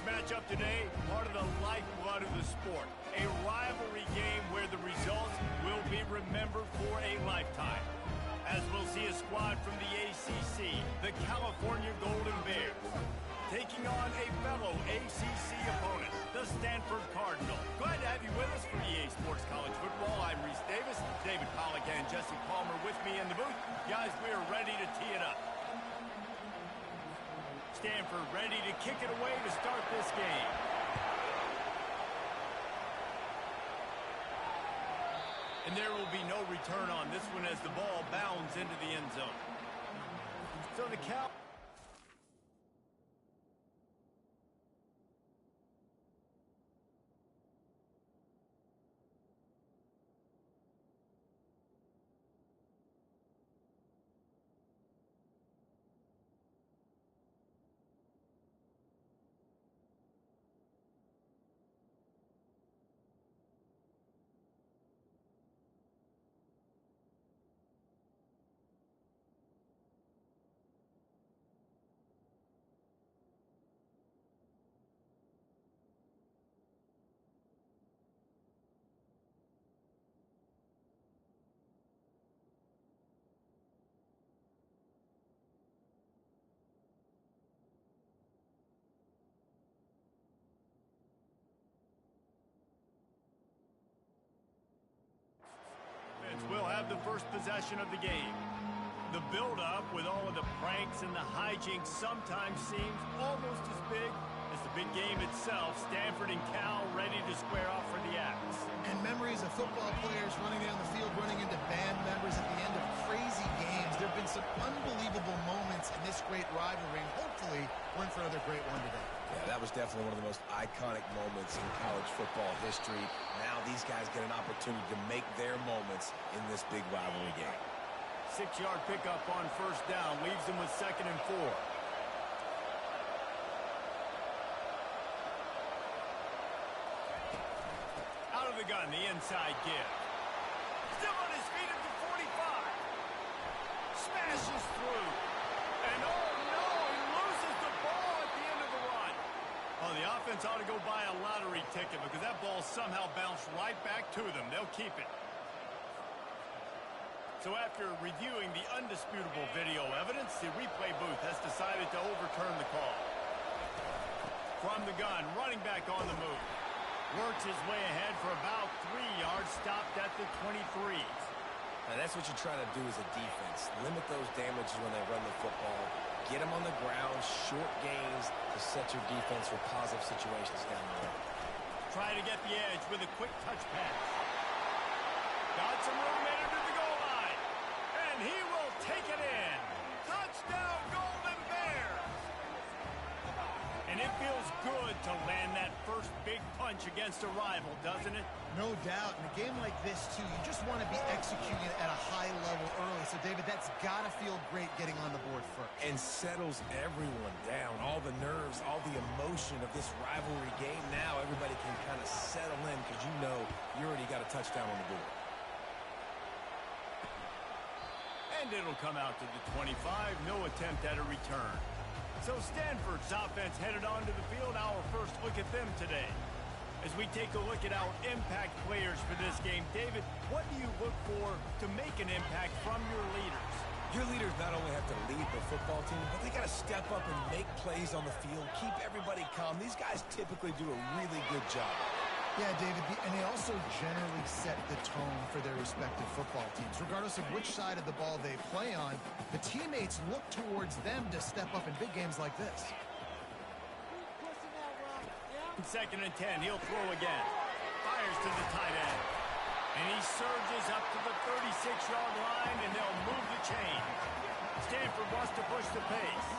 matchup today, part of the lifeblood of the sport. A rivalry game where the results will be remembered for a lifetime. As we'll see a squad from the ACC, the California Golden Bears, taking on a fellow ACC opponent, the Stanford Cardinal. Glad to have you with us for EA Sports College Football. I'm Reese Davis, David Pollack and Jesse Palmer with me in the booth. Guys, we are ready to tee it up. Stanford ready to kick it away to start this game. And there will be no return on this one as the ball bounds into the end zone. So the Cal... will have the first possession of the game. The build-up with all of the pranks and the hijinks sometimes seems almost as big as the big game itself. Stanford and Cal ready to square off for the axe. And memories of football players running down the field, running into band members at the end of crazy games. There have been some unbelievable moments in this great rivalry, and hopefully we're in for another great one today. Yeah, that was definitely one of the most iconic moments in college football history. Now these guys get an opportunity to make their moments in this big rivalry game. 6-yard pickup on first down leaves them with 2nd and 4. Out of the gun, the inside give. Still on his feet at the 45. Smashes through. And oh no, he loses the ball at the end of the run. Oh, the offense ought to go buy a lottery ticket because that ball somehow bounced right back to them. They'll keep it. So after reviewing the undisputable video evidence, the replay booth has decided to overturn the call. From the gun, running back on the move. Works his way ahead for about 3 yards, stopped at the 23. Now that's what you try to do as a defense. Limit those damages when they run the football. Get them on the ground, short gains to set your defense for positive situations down the road. Try to get the edge with a quick touch pass. Got some room made under the goal line. And he will take it in. Touchdown, Golden Bears! And it feels good to land that first big punch against a rival, doesn't it? No doubt. In a game like this, too, you just want to be executing it at a high level early. So, David, that's got to feel great getting on the board first. And settles everyone down. All the nerves, all the emotion of this rivalry game. Now everybody can kind of settle in because you know you already got a touchdown on the board. And it'll come out to the 25. No attempt at a return. So Stanford's offense headed onto the field. Our first look at them today. As we take a look at our impact players for this game, David, what do you look for to make an impact from your leaders? Your leaders not only have to lead the football team, but they got to step up and make plays on the field, keep everybody calm. These guys typically do a really good job. Yeah, David, and they also generally set the tone for their respective football teams. Regardless of which side of the ball they play on, the teammates look towards them to step up in big games like this. 2nd and 10, he'll throw again. Fires to the tight end. And he surges up to the 36-yard line, and they'll move the chain. Stanford wants to push the pace.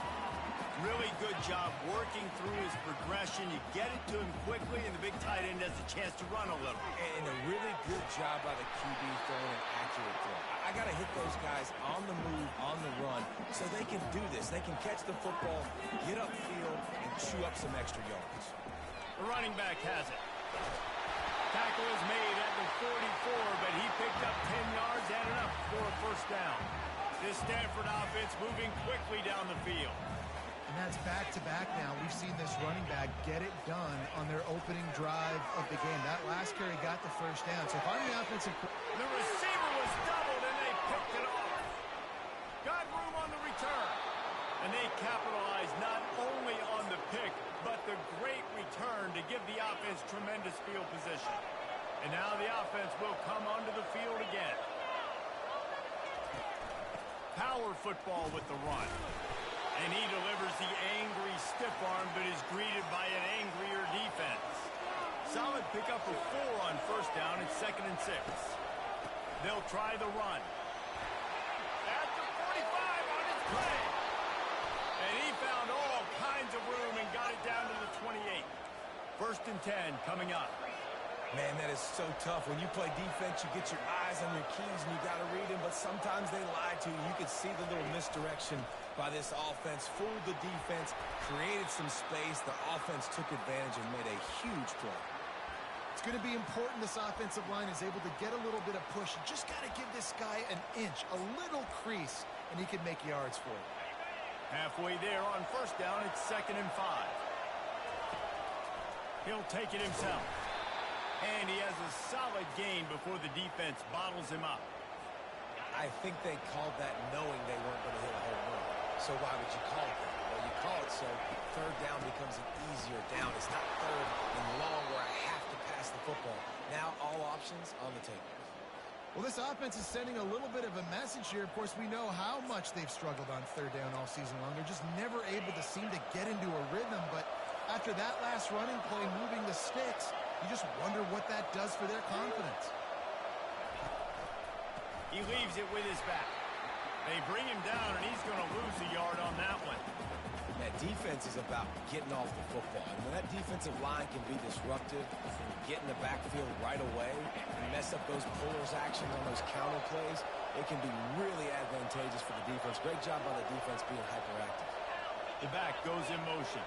Really good job working through his progression. You get it to him quickly, and the big tight end has a chance to run a little. And a really good job by the QB throwing an accurate throw. I got to hit those guys on the move, on the run, so they can do this. They can catch the football, get upfield, and chew up some extra yards. The running back has it. Tackle is made at the 44, but he picked up 10 yards and enough for a first down. This Stanford offense moving quickly down the field. And that's back-to-back now. We've seen this running back get it done on their opening drive of the game. That last carry got the first down. So if I'm the offensive... The receiver was doubled, and they picked it off. Got room on the return. And they capitalized not only on the pick, but the great return to give the offense tremendous field position. And now the offense will come onto the field again. Power football with the run. And he delivers the angry stiff arm, but is greeted by an angrier defense. Solid pickup of 4 on first down. It's 2nd and 6. They'll try the run. At the 45 on his play. And he found all kinds of room and got it down to the 28. 1st and 10 coming up. Man, that is so tough. When you play defense, you get your eyes on your keys and you got to read them, but sometimes they lie to you. You could see the little misdirection by this offense, fooled the defense, created some space. The offense took advantage and made a huge play. It's going to be important this offensive line is able to get a little bit of push. You just got to give this guy an inch, a little crease, and he can make yards for it. Halfway there on first down, it's 2nd and 5. He'll take it himself. And he has a solid gain before the defense bottles him up. I think they called that knowing they weren't going to hit a home run. So why would you call it that? Well, you call it so 3rd down becomes an easier down. It's not 3rd and long where I have to pass the football. Now all options on the table. Well, this offense is sending a little bit of a message here. Of course, we know how much they've struggled on 3rd down all season long. They're just never able to seem to get into a rhythm. But after that last running play, moving the sticks, you just wonder what that does for their confidence. He leaves it with his back. They bring him down, and he's going to lose a yard on that one. That defense is about getting off the football. And when that defensive line can be disruptive and get in the backfield right away and mess up those pullers actions on those counter plays, it can be really advantageous for the defense. Great job by the defense being hyperactive. The back goes in motion.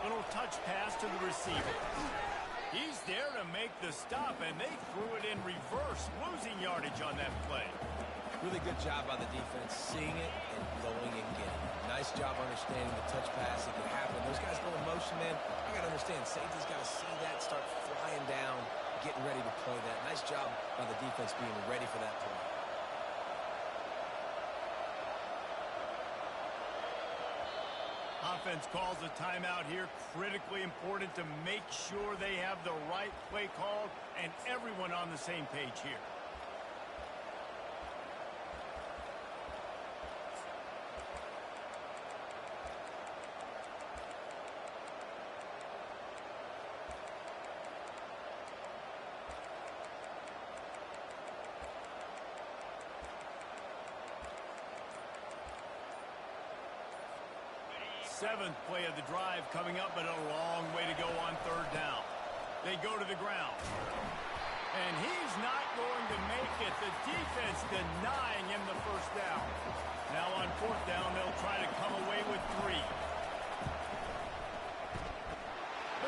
Little touch pass to the receiver. He's there to make the stop, and they threw it in reverse, losing yardage on that play. Really good job by the defense, seeing it and going and getting it. Nice job understanding the touch pass. It can happen. Those guys go in motion, man. I got to understand, safety's got to see that, start flying down, getting ready to play that. Nice job by the defense being ready for that play. Offense calls a timeout here. Critically important to make sure they have the right play called and everyone on the same page here. Seventh play of the drive coming up, but a long way to go on 3rd down. They go to the ground. And he's not going to make it. The defense denying him the first down. Now on 4th down, they'll try to come away with 3.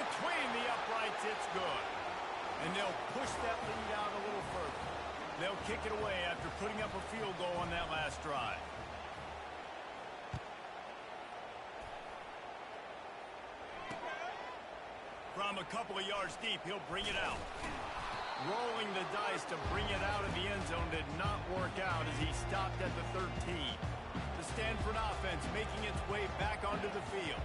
Between the uprights, it's good. And they'll push that lead out a little further. They'll kick it away after putting up a field goal on that last drive. From a couple of yards deep, he'll bring it out. Rolling the dice to bring it out of the end zone did not work out as he stopped at the 13. The Stanford offense making its way back onto the field.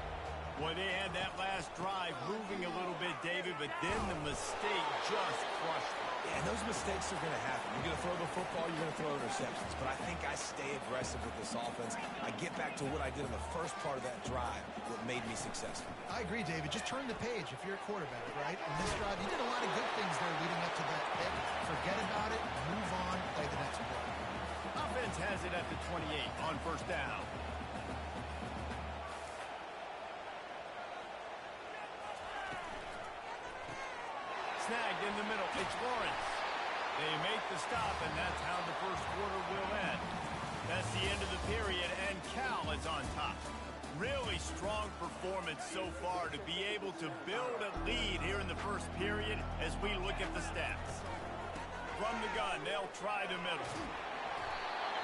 Boy, they had that last drive moving a little bit, David, but then the mistake just crushed them. Yeah, those mistakes are going to happen. You're going to throw the football, you're going to throw interceptions. But I think I stay aggressive with this offense. I get back to what I did in the first part of that drive, what made me successful. I agree, David. Just turn the page if you're a quarterback, right? In this drive, you did a lot of good things there leading up to that pick. Forget about it, move on, play the next play. Offense has it at the 28 on 1st down. Snagged in the middle. It's Lawrence. They make the stop, and that's how the first quarter will end. That's the end of the period, and Cal is on top. Really strong performance so far to be able to build a lead here in the first period as we look at the stats. From the gun, they'll try the middle.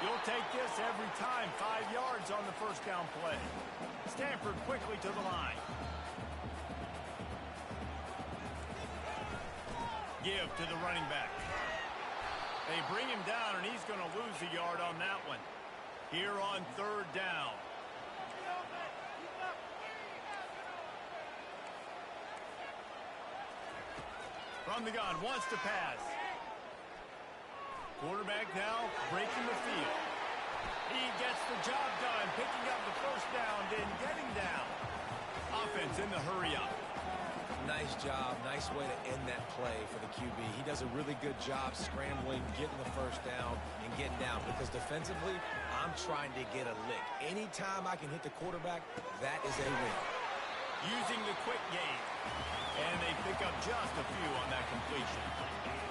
You'll take this every time. 5 yards on the first down play. Stanford quickly to the line. Give to the running back. They bring him down, and he's going to lose a yard on that one. Here on third down. From the gun, wants to pass. Quarterback now breaking the field. He gets the job done, picking up the first down, then getting down. Offense in the hurry up. Nice job. Nice way to end that play for the QB. He does a really good job scrambling, getting the first down, and getting down. Because defensively, I'm trying to get a lick. Anytime I can hit the quarterback, that is a win. Using the quick game. And they pick up just a few on that completion.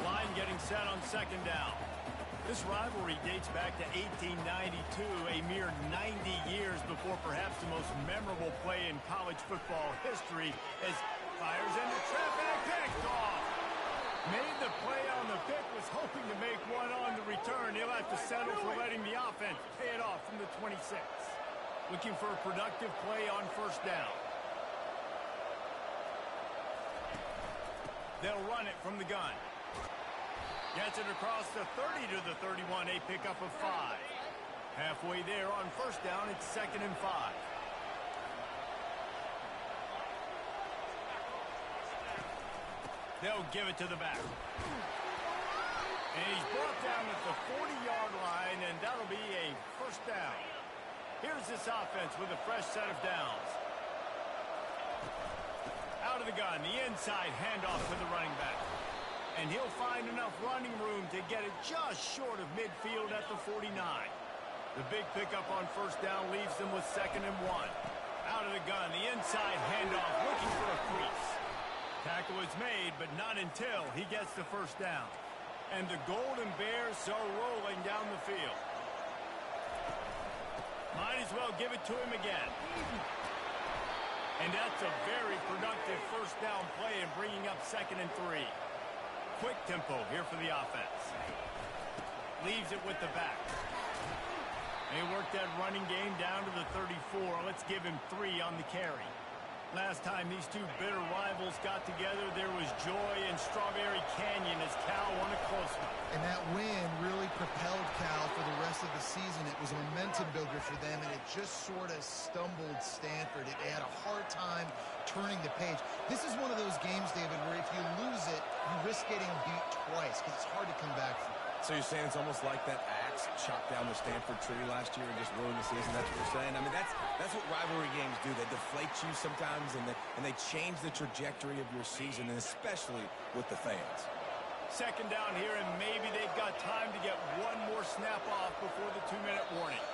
Line getting set on second down. This rivalry dates back to 1892, a mere 90 years before perhaps the most memorable play in college football history, as fires into traffic, picked off. Made the play on the pick, was hoping to make one on the return. He'll have to settle for letting the offense pay it off from the 26. Looking for a productive play on first down. They'll run it from the gun. Gets it across the 30 to the 31, a pickup of 5. Halfway there on first down, it's 2nd and 5. They'll give it to the back. And he's brought down at the 40-yard line, and that'll be a first down. Here's this offense with a fresh set of downs. Out of the gun, the inside handoff to the running back. And he'll find enough running room to get it just short of midfield at the 49. The big pickup on first down leaves them with 2nd and 1. Out of the gun, the inside handoff, looking for a crease. Tackle is made, but not until he gets the first down. And the Golden Bears are rolling down the field. Might as well give it to him again. And that's a very productive first down play and bringing up 2nd and 3. Quick tempo here for the offense. Leaves it with the back. They work that running game down to the 34. Let's give him 3 on the carry. Last time these two bitter rivals got together, there was joy in Strawberry Canyon as Cal won a close one. And that win really propelled Cal for the rest of the season. It was a momentum builder for them, and it just sort of stumbled Stanford. They had a hard time turning the page. This is one of those games, David, where if you lose it, you risk getting beat twice because it's hard to come back from. So you're saying it's almost like that axe chopped down the Stanford tree last year and just ruined the season? That's what you're saying? I mean, that's what rivalry games do. They deflate you sometimes, and they change the trajectory of your season, and especially with the fans. 2nd down here, and maybe they've got time to get one more snap off before the 2-minute warning.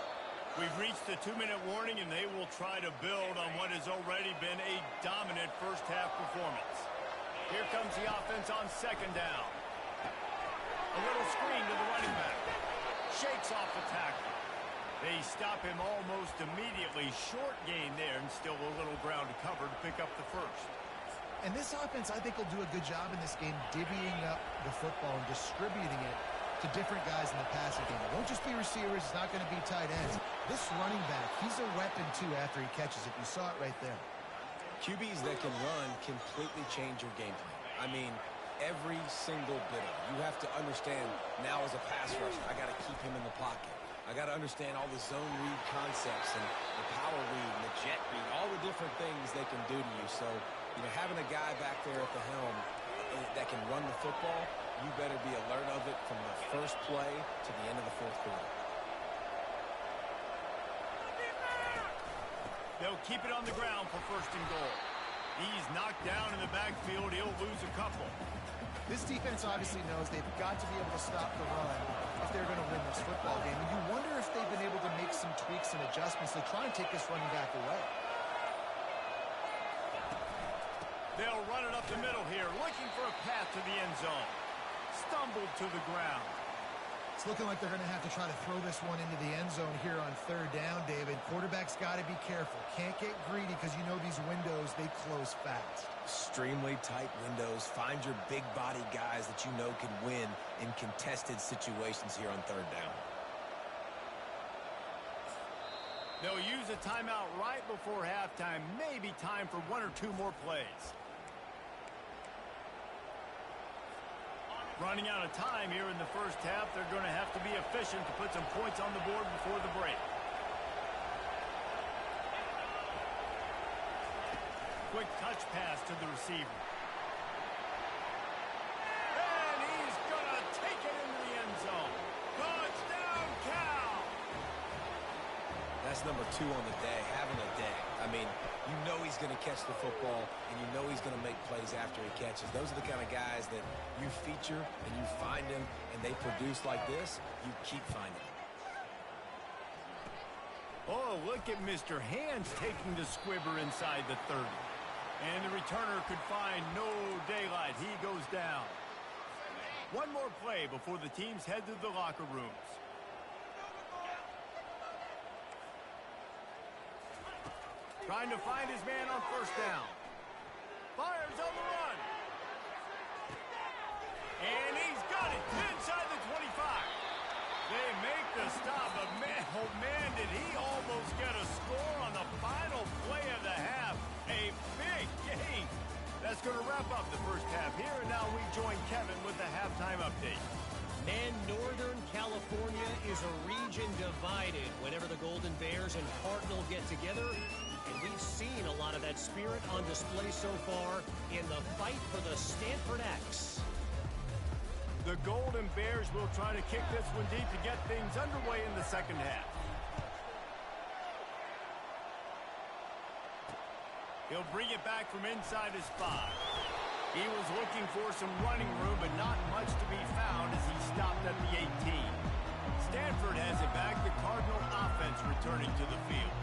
We've reached the 2-minute warning, and they will try to build on what has already been a dominant first-half performance. Here comes the offense on 2nd down. A little screen to the running back. Shakes off the tackle. They stop him almost immediately. Short gain there, and still a little ground to cover to pick up the first. And this offense, I think, will do a good job in this game divvying up the football and distributing it to different guys in the passing game. It won't just be receivers. It's not going to be tight ends. This running back, he's a weapon, too, after he catches it. You saw it right there. QBs that can run completely change your game plan. I mean, every single bit of it. You have to understand now as a pass rusher, I got to keep him in the pocket. I got to understand all the zone read concepts and the power read and the jet read, all the different things they can do to you. So, you know, having a guy back there at the helm that can run the football, you better be alert of it from the first play to the end of the fourth quarter. They'll keep it on the ground for 1st and goal. He's knocked down in the backfield. He'll lose a couple. This defense obviously knows they've got to be able to stop the run if they're going to win this football game. And you wonder if they've been able to make some tweaks and adjustments to try and take this running back away. They'll run it up the middle here, looking for a path to the end zone. Stumbled to the ground. It's looking like they're going to have to try to throw this one into the end zone here on 3rd down, David. Quarterback's got to be careful. Can't get greedy because you know these windows, they close fast. Extremely tight windows. Find your big body guys that you know can win in contested situations here on 3rd down. They'll use a timeout right before halftime. Maybe time for 1 or 2 more plays. Running out of time here in the first half. They're going to have to be efficient to put some points on the board before the break. Quick touch pass to the receiver. And he's going to take it into the end zone. Touchdown, Cal! That's number 2 on the day, having a day. I mean, you know he's going to catch the football, and you know he's going to make plays after he catches. Those are the kind of guys that you feature and you find them, and they produce like this, you keep finding them. Oh, look at Mr. Hands taking the squibber inside the 30. And the returner could find no daylight. He goes down. One more play before the teams head to the locker rooms. Trying to find his man on first down. Fires on the run. And he's got it inside the 25. They make the stop, but man, oh man, did he almost get a score on the final play of the half. A big game. That's going to wrap up the first half here, and now we join Kevin with the halftime update. And Northern California is a region divided whenever the Golden Bears and Cardinal get together. And we've seen a lot of that spirit on display so far in the fight for the Stanford X. The Golden Bears will try to kick this one deep to get things underway in the second half. He'll bring it back from inside his 5. He was looking for some running room, but not much to be found as he stopped at the 18. Stanford has it back. The Cardinal offense returning to the field.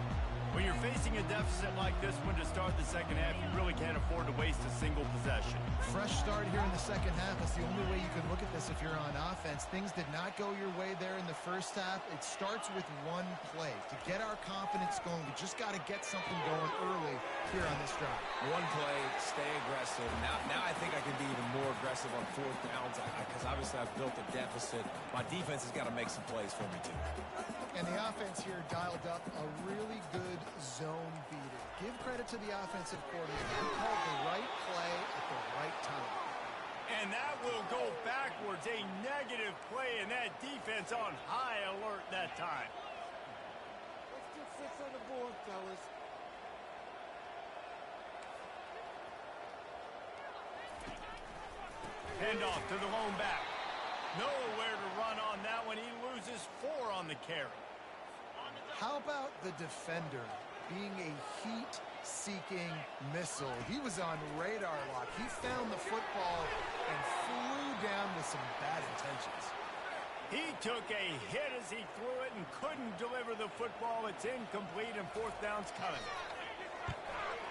When you're facing a deficit like this one to start the second half, you really can't afford to waste a single possession. Fresh start here in the second half. That's the only way you can look at this if you're on offense. Things did not go your way there in the first half. It starts with one play. To get our confidence going, we just got to get something going early here on this drive. One play, stay aggressive. Now I think I can be even more aggressive on 4th downs because obviously I've built a deficit. My defense has got to make some plays for me too. And the offense here dialed up a really good zone beater. Give credit to the offensive coordinator. He called the right play at the right time. And that will go backwards. A negative play, and that defense on high alert that time. Let's get 6 on the board, fellas. Handoff to the lone back. Nowhere to run on that one. He loses 4 on the carry. How about the defender being a heat-seeking missile? He was on radar lock. He found the football and flew down with some bad intentions. He took a hit as he threw it and couldn't deliver the football. It's incomplete, and 4th down's coming.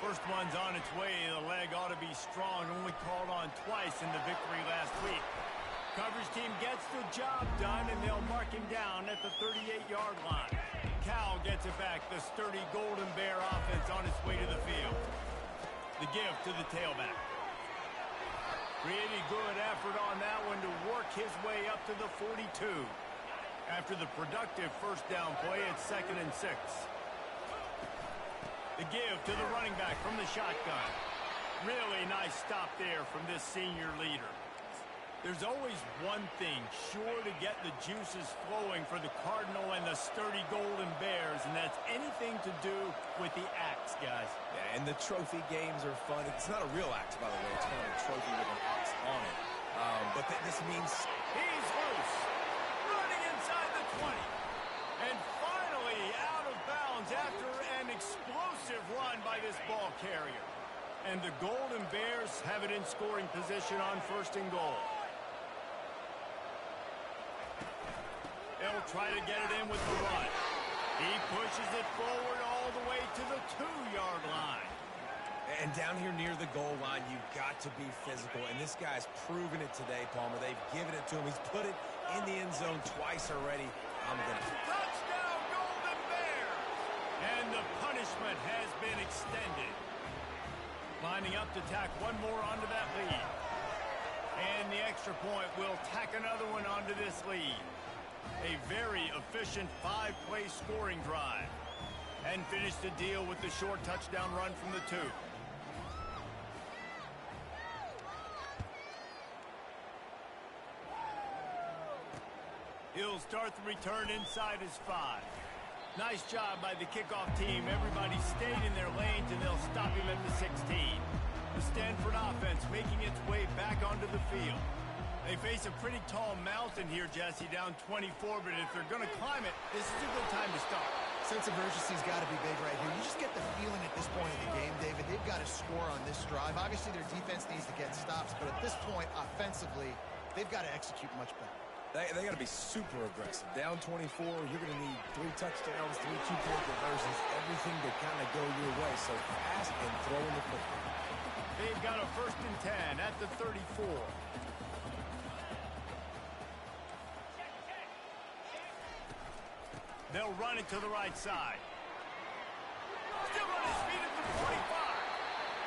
First one's on its way. The leg ought to be strong. Only called on twice in the victory last week. Coverage team gets the job done, and they'll mark him down at the 38-yard line. Cal gets it back. The sturdy Golden Bear offense on its way to the field. The give to the tailback. Pretty good effort on that one to work his way up to the 42. After the productive first down play, it's 2nd and 6. The give to the running back from the shotgun. Really nice stop there from this senior leader. There's always one thing sure to get the juices flowing for the Cardinal and the sturdy Golden Bears, and that's anything to do with the axe, guys. Yeah, and the trophy games are fun. It's not a real axe, by the way. It's kind of a trophy with an axe on it. But this means... He's loose. Running inside the 20. And finally out of bounds after an explosive run by this ball carrier. And the Golden Bears have it in scoring position on 1st and goal. They'll try to get it in with the run. He pushes it forward all the way to the 2-yard line. And down here near the goal line, you've got to be physical. And this guy's proven it today, Palmer. They've given it to him. He's put it in the end zone twice already. Touchdown, Golden Bears! And the punishment has been extended. Lining up to tack one more onto that lead. And the extra point will tack another one onto this lead. A very efficient 5-play scoring drive. And finish the deal with the short touchdown run from the 2. He'll start the return inside his 5. Nice job by the kickoff team. Everybody stayed in their lanes, and they'll stop him at the 16. The Stanford offense making its way back onto the field. They face a pretty tall mountain here, Jesse, down 24, but if they're going to climb it, this is a good time to start. Sense of urgency's got to be big right here. You just get the feeling at this point in the game, David, they've got to score on this drive. Obviously, their defense needs to get stops, but at this point, offensively, they've got to execute much better. They got to be super aggressive. Down 24, you're going to need 3 touchdowns, 3 two-point conversions, everything to kind of go your way. So fast and throwing the football. They've got a 1st and 10 at the 34. They'll run it to the right side. Still on his feet at the 45.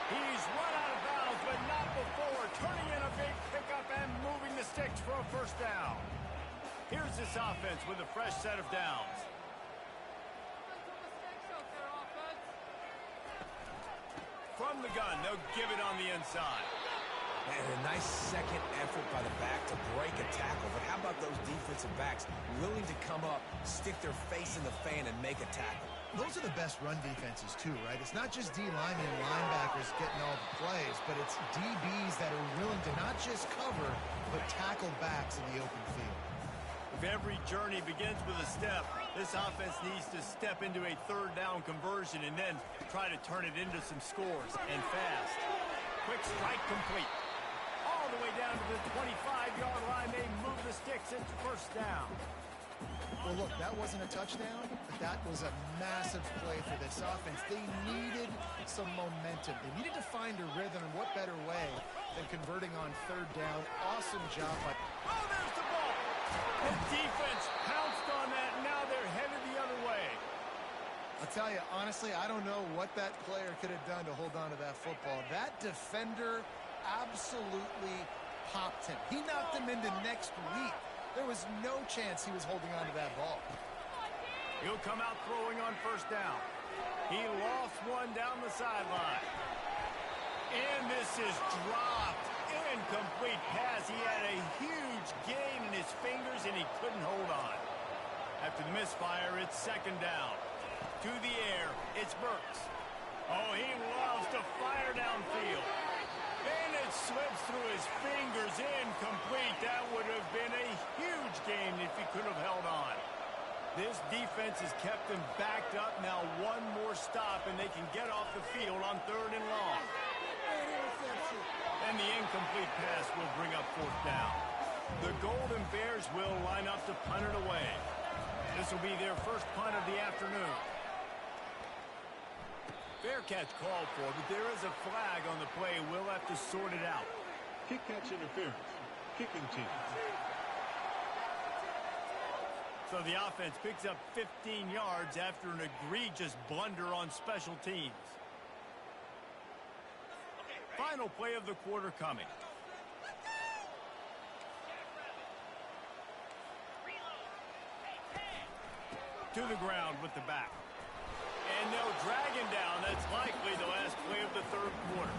He's run out of bounds, but not before. Turning in a big pickup and moving the sticks for a 1st down. Here's this offense with a fresh set of downs. From the gun, they'll give it on the inside. And a nice second effort by the back to break a tackle. But how about those defensive backs willing to come up, stick their face in the fan, and make a tackle? Those are the best run defenses, too, right? It's not just D-linemen and linebackers getting all the plays, but it's DBs that are willing to not just cover, but tackle backs in the open field. If every journey begins with a step, this offense needs to step into a 3rd down conversion and then try to turn it into some scores, and fast. Quick strike complete. All the way down to the 25-yard line. They move the sticks. It's 1st down. Well, look, that wasn't a touchdown, but that was a massive play for this offense. They needed some momentum. They needed to find a rhythm, and what better way than converting on 3rd down. Awesome job by... Oh, there's the ball. The defense pounced on that. Now they're headed the other way. I'll tell you, honestly, I don't know what that player could have done to hold on to that football. That defender absolutely popped him. He knocked him into next week. There was no chance he was holding on to that ball. He'll come out throwing on 1st down. He lost one down the sideline. And this is dropped. Incomplete pass. He had a huge gain in his fingers, and he couldn't hold on. After the misfire, it's 2nd down. To the air, it's Burks. Oh, he loves to fire downfield. And it slips through his fingers. Incomplete. That would have been a huge gain if he could have held on. This defense has kept them backed up. Now one more stop, and they can get off the field on 3rd and long. And the incomplete pass will bring up 4th down. The Golden Bears will line up to punt it away. This will be their 1st punt of the afternoon. Fair catch called for, but there is a flag on the play. We'll have to sort it out. Kick catch interference. Kicking team. So the offense picks up 15 yards after an egregious blunder on special teams. Final play of the quarter coming. To the ground with the back. And they'll drag him down. That's likely the last play of the 3rd quarter.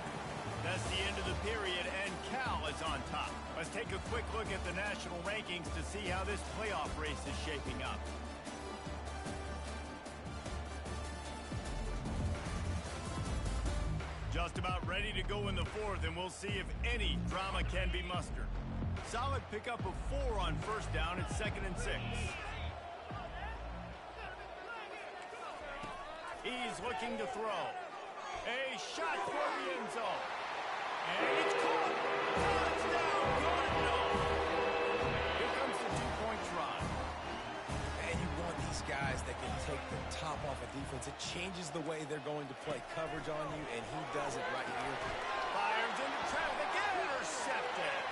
That's the end of the period, and Cal is on top. Let's take a quick look at the national rankings to see how this playoff race is shaping up. Just about ready to go in the 4th, and we'll see if any drama can be mustered. Solid pickup of 4 on 1st down. It's 2nd and 6. He's looking to throw. A shot for the end zone. And it's caught. Touchdown, Cardinals. Here comes the 2-point try. And you want these guys that can take the top off a defense. It changes the way they're going to play coverage on you, and he does it right here. Fires into traffic and intercepted.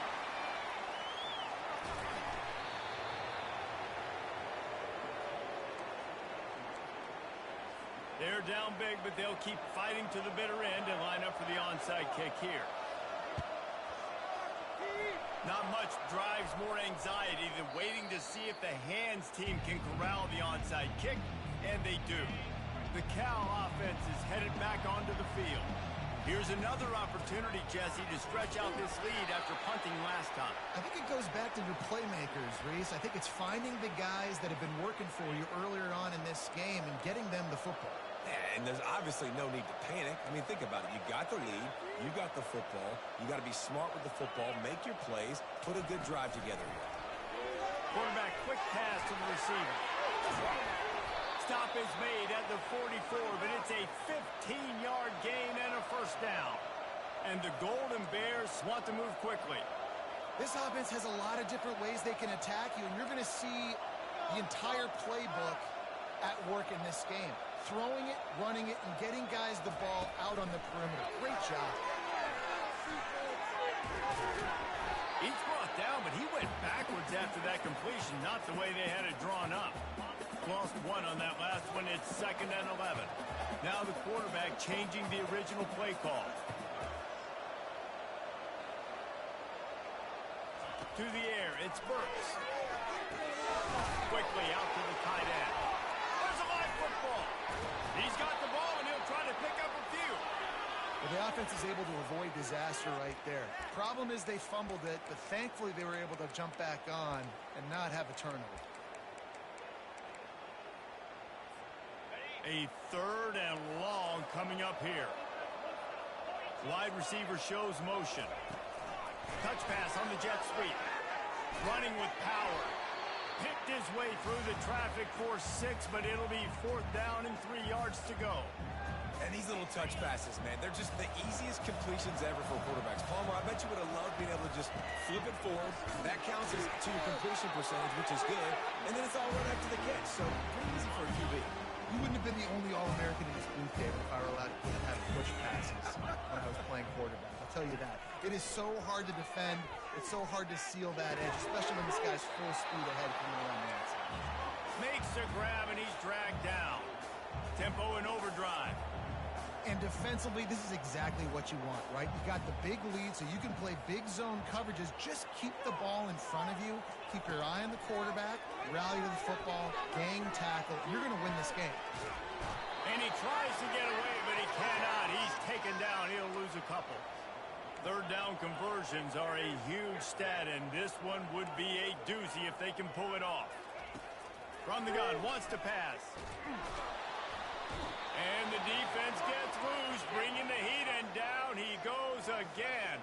They're down big, but they'll keep fighting to the bitter end and line up for the onside kick here. Not much drives more anxiety than waiting to see if the hands team can corral the onside kick, and they do. The Cal offense is headed back onto the field. Here's another opportunity, Jesse, to stretch out this lead after punting last time. I think it goes back to your playmakers, Reese. I think it's finding the guys that have been working for you earlier on in this game and getting them the football. Yeah, and there's obviously no need to panic. I mean, think about it. You got the lead. You got the football. You got to be smart with the football. Make your plays. Put a good drive together here. Quarterback, quick pass to the receiver. Stop is made at the 44, but it's a 15-yard gain and a first down. And the Golden Bears want to move quickly. This offense has a lot of different ways they can attack you, and you're going to see the entire playbook at work in this game. Throwing it, running it, and getting guys the ball out on the perimeter. Great job. He's brought down, but he went backwards after that completion, not the way they had it drawn up. Lost one on that last one. It's 2nd and 11. Now the quarterback changing the original play call. To the air, it's Burks. Quickly out to the tight end. There's a live football. He's got the ball, and he'll try to pick up a few. Well, the offense is able to avoid disaster right there. Problem is they fumbled it, but thankfully they were able to jump back on and not have a turnover. A 3rd and long coming up here. Wide receiver shows motion. Touch pass on the jet sweep. Running with power. Picked his way through the traffic for 6, but it'll be 4th down and 3 yards to go. And these little touch passes, man, they're just the easiest completions ever for quarterbacks. Palmer, I bet you would have loved being able to just flip it forward. That counts as to your completion percentage, which is good. And then it's all right after the catch, so pretty easy for a QB. You wouldn't have been the only All-American in this booth game if I were allowed to have push passes when I was playing quarterback. I'll tell you that. It is so hard to defend. It's so hard to seal that edge, especially when this guy's full speed ahead coming around the outside. Makes a grab, and he's dragged down. Tempo and overdrive. And defensively, this is exactly what you want, right? You got the big lead, so you can play big zone coverages. Just keep the ball in front of you. Keep your eye on the quarterback. Rally to the football. Gang tackle. You're going to win this game. And he tries to get away, but he cannot. He's taken down. He'll lose a couple. 3rd down conversions are a huge stat, and this one would be a doozy if they can pull it off. From the gun, wants to pass. And the defense gets loose, bringing the heat, and down he goes again.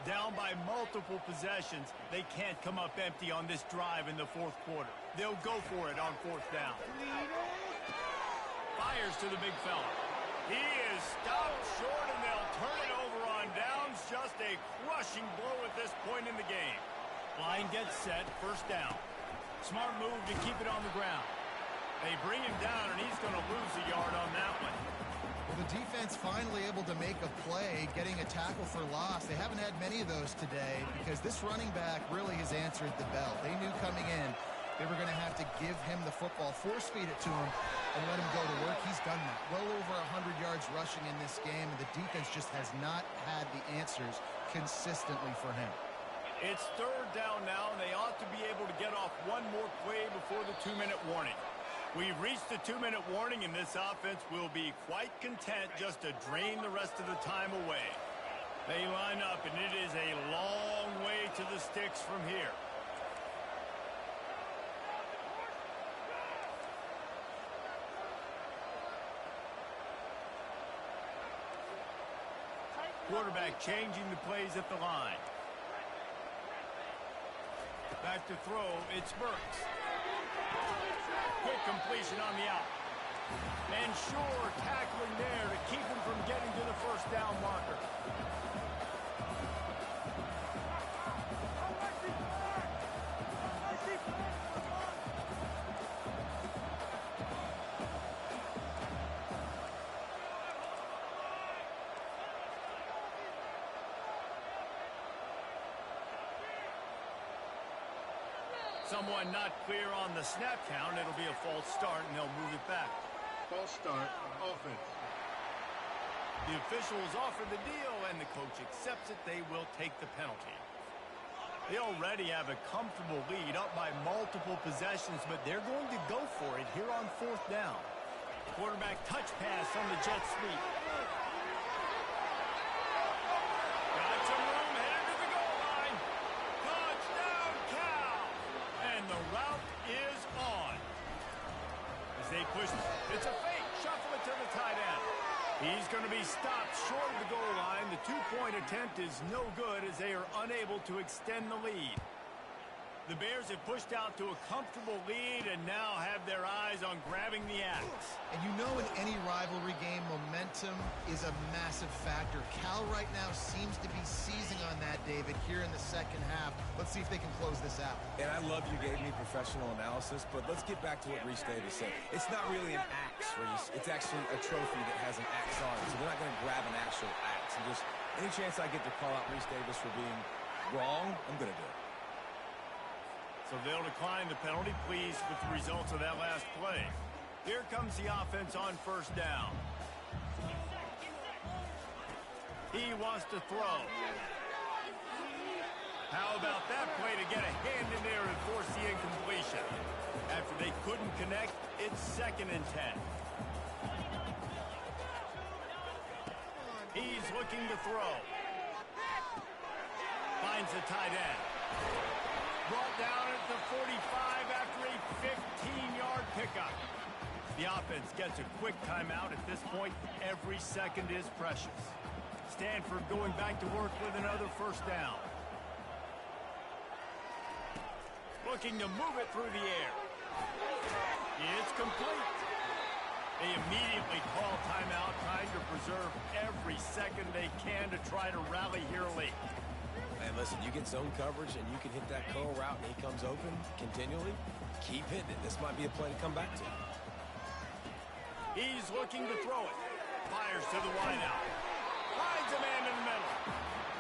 Down by multiple possessions. They can't come up empty on this drive in the 4th quarter. They'll go for it on 4th down. Fires to the big fella. He is stopped short, and they'll turn it over on downs. Just a crushing blow at this point in the game. Line gets set, 1st down. Smart move to keep it on the ground. They bring him down, and he's going to lose a yard on that one. Well, the defense finally able to make a play, getting a tackle for loss. They haven't had many of those today because this running back really has answered the bell. They knew coming in they were going to have to give him the football, force-feed it to him, and let him go to work. He's done that. Well over 100 yards rushing in this game, and the defense just has not had the answers consistently for him. It's 3rd down now, and they ought to be able to get off one more play before the 2-minute warning. We've reached the 2-minute warning, and this offense will be quite content just to drain the rest of the time away. They line up, and it is a long way to the sticks from here. Quarterback changing the plays at the line. Back to throw, it's Burks. Quick completion on the out. And Shore tackling there to keep him from getting to the 1st down marker. Someone not clear on the snap count. It'll be a false start, and they'll move it back. False start, offense. The officials offer the deal, and the coach accepts it. They will take the penalty. They already have a comfortable lead, up by multiple possessions, but they're going to go for it here on 4th down. Quarterback touch pass on the jet sweep. Got some room, headed to the goal line. Touchdown, Cal! And the route is on. As they push, it's a fake. Shuffle it to the tight end. He's going to be stopped short of the goal line. The two-point attempt is no good as they are unable to extend the lead. The Bears have pushed out to a comfortable lead and now have their eyes on grabbing the axe. And you know in any rivalry game, momentum is a massive factor. Cal right now seems to be seizing on that, David, here in the second half. Let's see if they can close this out. And I love you gave me professional analysis, but let's get back to what Reese Davis said. It's not really an axe, Reese. It's actually a trophy that has an axe on it. So they're not going to grab an actual axe. And just any chance I get to call out Reese Davis for being wrong, I'm going to do it. So they'll decline the penalty, pleased with the results of that last play. Here comes the offense on first down. He wants to throw. How about that play to get a hand in there and force the incompletion? After they couldn't connect, it's 2nd and 10. He's looking to throw. Finds the tight end. Brought down at the 45 after a 15-yard pickup. The offense gets a quick timeout. At this point, every second is precious. Stanford going back to work with another first down. Looking to move it through the air. It's complete. They immediately call timeout, trying to preserve every second they can to try to rally here late. And listen, you get zone coverage and you can hit that curl route and he comes open continually. Keep hitting it. This might be a play to come back to. He's looking to throw it. Fires to the wideout. Finds a man in the middle.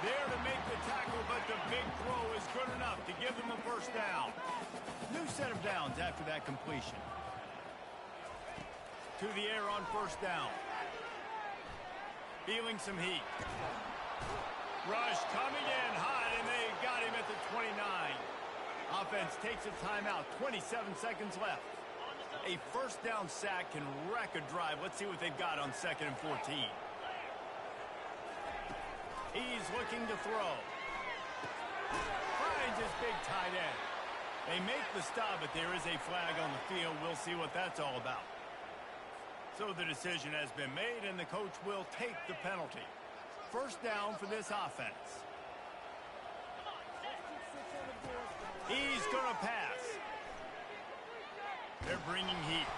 There to make the tackle, but the big throw is good enough to give them a first down. New set of downs after that completion. To the air on first down. Feeling some heat. Rush coming in hot, and they got him at the 29. Offense takes a timeout. 27 seconds left. A first down sack can wreck a drive. Let's see what they've got on 2nd and 14. He's looking to throw. Finds his big tight end. They make the stop, but there is a flag on the field. We'll see what that's all about. So the decision has been made, and the coach will take the penalty. First down for this offense. He's going to pass. They're bringing heat.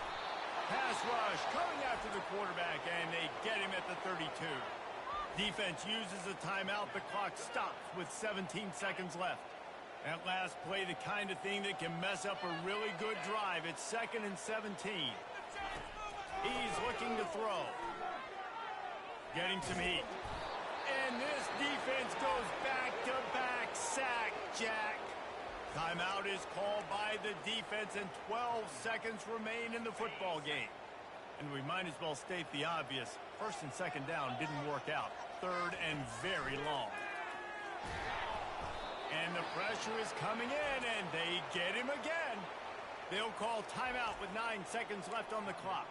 Pass rush coming after the quarterback, and they get him at the 32. Defense uses a timeout. The clock stops with 17 seconds left. That last play, the kind of thing that can mess up a really good drive. It's 2nd and 17. He's looking to throw. Getting some heat. And this defense goes back-to-back sack, Jack. Timeout is called by the defense, and 12 seconds remain in the football game. And we might as well state the obvious. 1st and 2nd down didn't work out. 3rd and very long. And the pressure is coming in, and they get him again. They'll call timeout with 9 seconds left on the clock.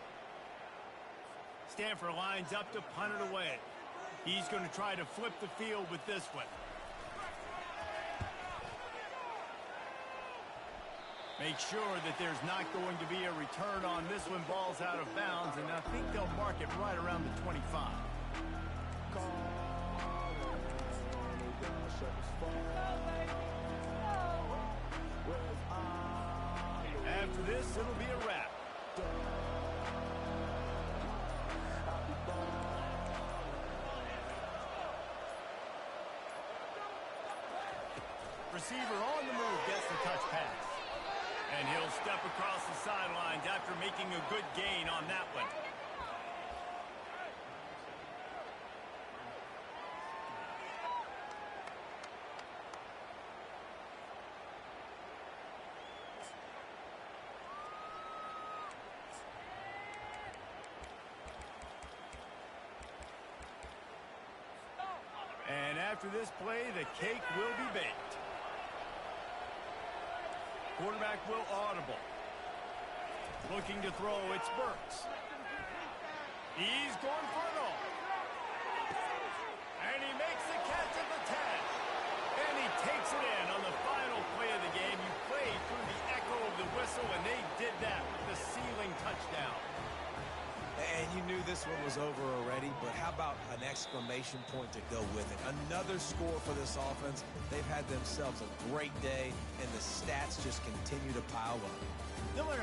Stanford lines up to punt it away. He's going to try to flip the field with this one. Make sure that there's not going to be a return on this one. Ball's out of bounds, and I think they'll mark it right around the 25. After this, it'll be a wrap. Receiver on the move, gets the touch pass. And he'll step across the sidelines after making a good gain on that one. And after this play, the cake will be baked. Quarterback will audible. Looking to throw, it's Burks. He's going for it all. And he makes the catch at the 10. And he takes it in on the final play of the game. You played through the echo of the whistle, and they did that with the sealing touchdown. And you knew this one was over already, but how about an exclamation point to go with it? Another score for this offense. They've had themselves a great day, and the stats just continue to pile up. No matter